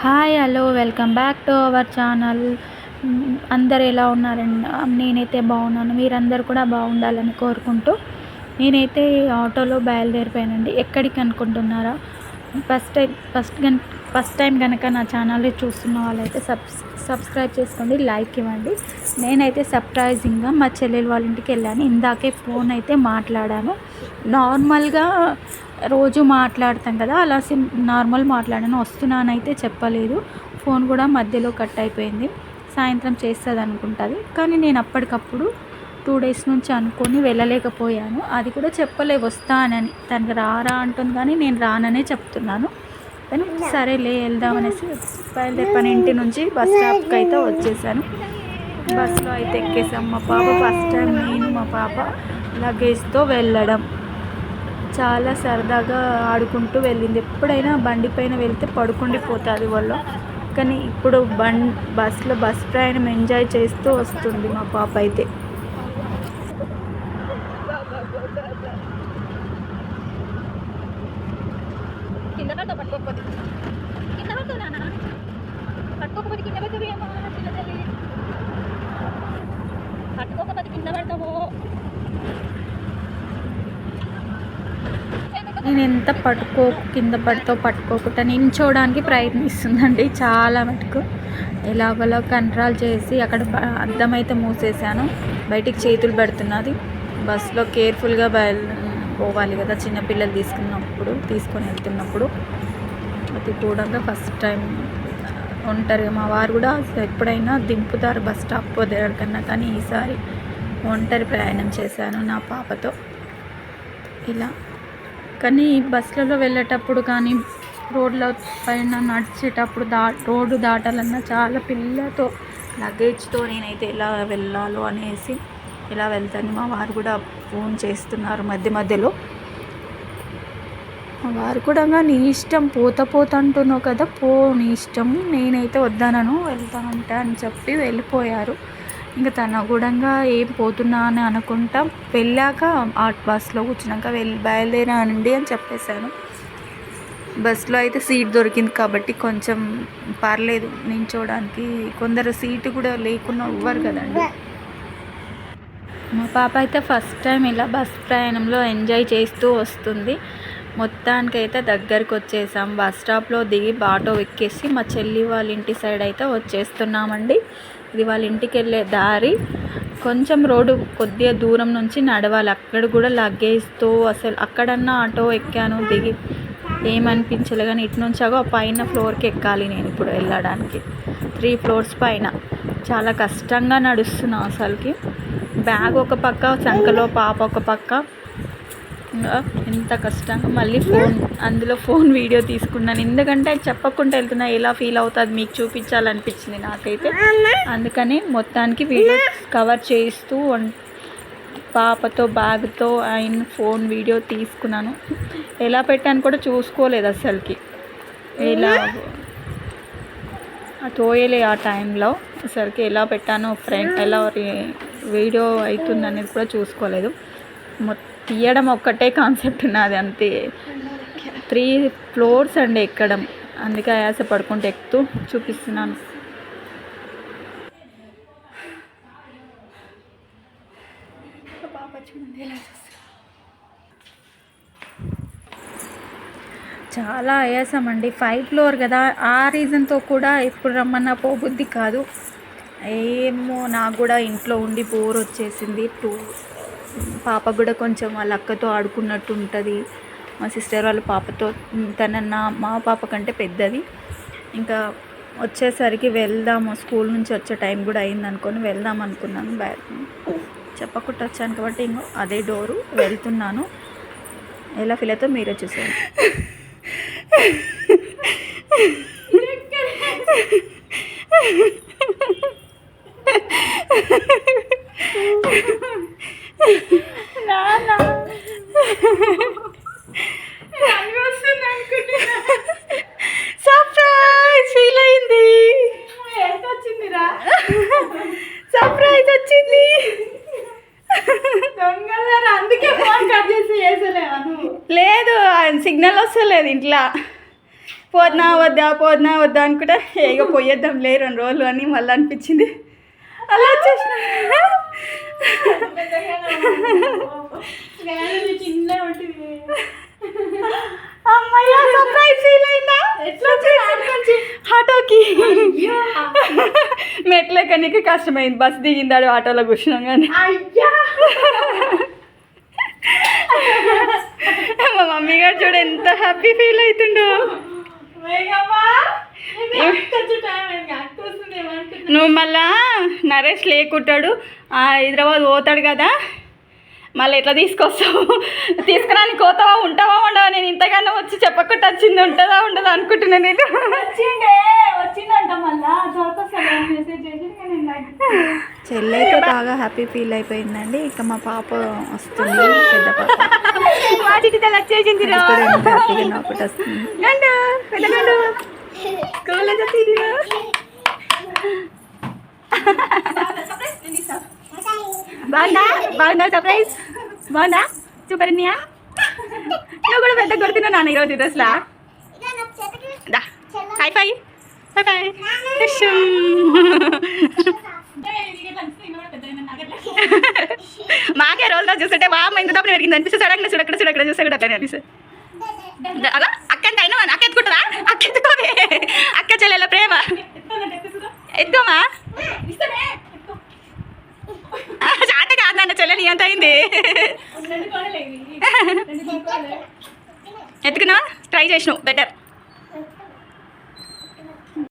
Hi hello welcome back to our channel. అందరు ఎలా ఉన్నారండి? నేనైతే బాగున్నాను. మీరందరూ కూడా బాగుండాలని కోరుకుంటూ నేనైతే ఆటోలో బయలుదేరిపోయానండి. ఎక్కడికి అనుకుంటున్నారా? ఫస్ట్ టైం కనుక నా ఛానల్ని చూస్తున్న వాళ్ళైతే సబ్స్క్రైబ్ చేసుకోండి, లైక్ ఇవ్వండి. నేనైతే సర్ప్రైజింగ్గా మా చెల్లెలు వాళ్ళ ఇంటికి వెళ్ళాను. ఇందాకే ఫోన్ అయితే మాట్లాడాను. నార్మల్గా రోజు మాట్లాడతాం కదా, అలా నార్మల్ మాట్లాడాను. వస్తున్నానైతే చెప్పలేదు. ఫోన్ కూడా మధ్యలో కట్ అయిపోయింది. సాయంత్రం చేస్తుంది అనుకుంటుంది, కానీ నేను అప్పటికప్పుడు 2 డేస్ నుంచి అనుకొని వెళ్ళలేకపోయాను. అది కూడా చెప్పలే వస్తానని. తనకు రారా అంటుంది, కానీ నేను రాననే చెప్తున్నాను. కానీ సరేలే వెళ్దామనేసి బయలుదేరిపోయాను. ఇంటి నుంచి బస్ స్టాప్కి అయితే వచ్చేసాను. బస్సులో అయితే ఎక్కేసాం. మా పాప ఫస్ట్ టైం నేను మా పాప లగేజ్తో వెళ్ళడం. చాలా సరదాగా ఆడుకుంటూ వెళ్ళింది. ఎప్పుడైనా బండి పైన వెళ్తే పడుకుండిపోతుంది వాళ్ళు, కానీ ఇప్పుడు బస్ ప్రయాణం ఎంజాయ్ చేస్తూ వస్తుంది మా పాప అయితే. నేను ఎంత కింద పట్టుకోకుండా నించోడానికి ప్రయత్నిస్తుందండి. చాలా మటుకు ఎలాగోలా కంట్రోల్ చేసి అక్కడ అద్దం అయితే మూసేసాను. బయటికి చేతులు పెడుతున్నది. బస్సులో కేర్ఫుల్గా పోవాలి కదా, చిన్నపిల్లలు తీసుకొని వెళ్తున్నప్పుడు. అది కూడా ఫస్ట్ టైం ఒంటరిగా. మా వారు కూడా ఎప్పుడైనా దింపుతారు బస్ స్టాప్ దగ్గరకన్నా, కానీ ఈసారి ఒంటరి ప్రయాణం చేశాను నా పాపతో ఇలా. కానీ బస్సులలో వెళ్ళేటప్పుడు కానీ రోడ్ల పైన నడిచేటప్పుడు రోడ్డు దాటాలన్నా చాలా పిల్లలతో లగేజ్తో నేనైతే ఎలా వెళ్ళాలో అనేసి ఇలా వెళ్తాను. మా వారు కూడా ఫోన్ చేస్తున్నారు మధ్యలో. మా వారు కూడా నీ ఇష్టం, పోతా అంటున్నావు కదా, నీ ఇష్టం, నేనైతే వద్దానను, వెళ్తానంటే అని చెప్పి వెళ్ళిపోయారు. ఇంకా తన కూడా ఏం పోతున్నా అని అనుకుంటా వెళ్ళాక బస్సులో కూర్చున్నాక బయలుదేరానండి అని చెప్పేశాను. బస్సులో అయితే సీట్ దొరికింది కాబట్టి కొంచెం పర్లేదు నించోడానికి. కొందరు సీటు కూడా లేకుండా ఇవ్వరు కదండి. మా పాప అయితే ఫస్ట్ టైం ఇలా బస్ ప్రయాణంలో ఎంజాయ్ చేస్తూ వస్తుంది. మొత్తానికైతే దగ్గరికి వచ్చేసాం. బస్ స్టాప్లో దిగి ఆటో ఎక్కేసి మా చెల్లి వాళ్ళ ఇంటి సైడ్ అయితే వచ్చేస్తున్నామండి. ఇది వాళ్ళ ఇంటికి వెళ్ళే దారి. కొంచెం రోడ్డు కొద్దిగా దూరం నుంచి నడవాలి. అక్కడ కూడా లగేజ్తో అసలు అక్కడన్నా ఆటో ఎక్కాను, దిగి ఏమనిపించలే. కానీ ఇటు నుంచి పైన ఫ్లోర్కి ఎక్కాలి నేను ఇప్పుడు వెళ్ళడానికి. 3 ఫ్లోర్స్ పైన చాలా కష్టంగా నడుస్తున్నా అసలుకి. బ్యాగ్ ఒక పక్క, సంకలో పాప ఒక పక్క, ఎంత కష్టంగా. మళ్ళీ అందులో ఫోన్ వీడియో తీసుకున్నాను, ఎందుకంటే చెప్పకుండా వెళ్తున్నా ఎలా ఫీల్ అవుతుంది మీకు చూపించాలనిపించింది నాకైతే. అందుకని మొత్తానికి వీడియో కవర్ చేస్తూ పాపతో బ్యాగ్తో ఆయన ఫోన్ వీడియో తీసుకున్నాను. ఎలా పెట్టాను కూడా చూసుకోలేదు అసలుకి. తోయలే ఆ టైంలో అసలుకి. ఎలా పెట్టానో ఎలా వీడియో అవుతుంది అనేది కూడా చూసుకోలేదు. తీయడం ఒక్కటే కాన్సెప్ట్ నాది అంతే. 3 ఫ్లోర్స్ అండి ఎక్కడం, అందుకే ఆయాస పడుకుంటూ ఎక్కుతూ చూపిస్తున్నాను. చాలా ఆయాసం అండి. 5 ఫ్లోర్ కదా, ఆ రీజన్తో కూడా ఎప్పుడు రమ్మన్నా పోబుద్ధి కాదు. ఏమో నాకు కూడా ఇంట్లో ఉండి బోర్ వచ్చేసింది. పాప కూడా కొంచెం వాళ్ళ అక్కతో ఆడుకున్నట్టు ఉంటుంది. మా సిస్టర్ వాళ్ళ పాపతో, మా పాప కంటే పెద్దది. ఇంకా వచ్చేసరికి వెళ్దాము, స్కూల్ నుంచి వచ్చే టైం కూడా అయింది అనుకొని వెళ్దాం అనుకున్నాను. చెప్పకుండా వచ్చాను కాబట్టి ఇంకో అదే డోరు వెళ్తున్నాను. ఎలా ఫీల్ అవుతుందో మీరే చూసారు. సర్ప్రైజ్ ఫీల్ అయింది. సర్ప్రైజ్ వచ్చింది. అందుకే ఫోన్ కట్ చేసి లేదు, సిగ్నల్ వస్తలేదు ఇంట్లో. పోద్నా వద్దా అనుకుంటా ఇక పోయేద్దాంలే 2 రోజులు అని మళ్ళీ అనిపించింది. అలా వచ్చేసిన. అమ్మయ్య సర్ప్రైజ్ ఫీల్ అయిందా? ఆటోకి మెట్లెక్కనికి కష్టమైంది. బస్ దిగిందాడు ఆటోలో కూర్చున్నాం కానీ మా మమ్మీ గారు చూడు ఎంత హ్యాపీ ఫీల్ అవుతుండో. నువ్వు మళ్ళా నరేష్ లేకుంటాడు హైదరాబాద్ పోతాడు కదా, మళ్ళీ ఎట్లా తీసుకొస్తావు? తీసుకురానికి పోతావా ఉంటావా ఉండవా? నేను ఇంతకన్నా వచ్చి చెప్పకుండా వచ్చింది ఉంటుందా ఉండదా అనుకుంటున్నా. నేను వచ్చిందంట మళ్ళా చెల్లి అయితే బాగా హ్యాపీ ఫీల్ అయిపోయిందండి. ఇక మా పాప వస్తుంది, పెద్ద పాప వచ్చేసింది. హ్యాపీగా ఒకటి వస్తుంది. బాగుందా సర్ప్రైజ్? బాగుందా? సూపర్ అన్నయ్య. నువ్వు కూడా పెద్ద కొడుతున్నావు నాన్న ఈరోజు డ్రెస్లా. హై ఫై హై ఫై. మాకే రోజులో చూస్తుంటే బాగా ఇంత తప్పని పెరిగింది అనిపిస్తుంది. సడన్గా చూడక్కడ చూస్తే కూడా అట్లనే అనిపిస్తుంది. అలా అక్కంత అయినా అక్క ఎత్తుకుంటుందా? అక్క ఎత్తుకోవే. అక్క చెల్లెల ప్రేమ ఎత్తుకోమా. చాట కాదు నాన్న, చెల్లెని ఎంత అయింది. ఎత్తుకున్నావా? ట్రై చేసినావు బెటర్.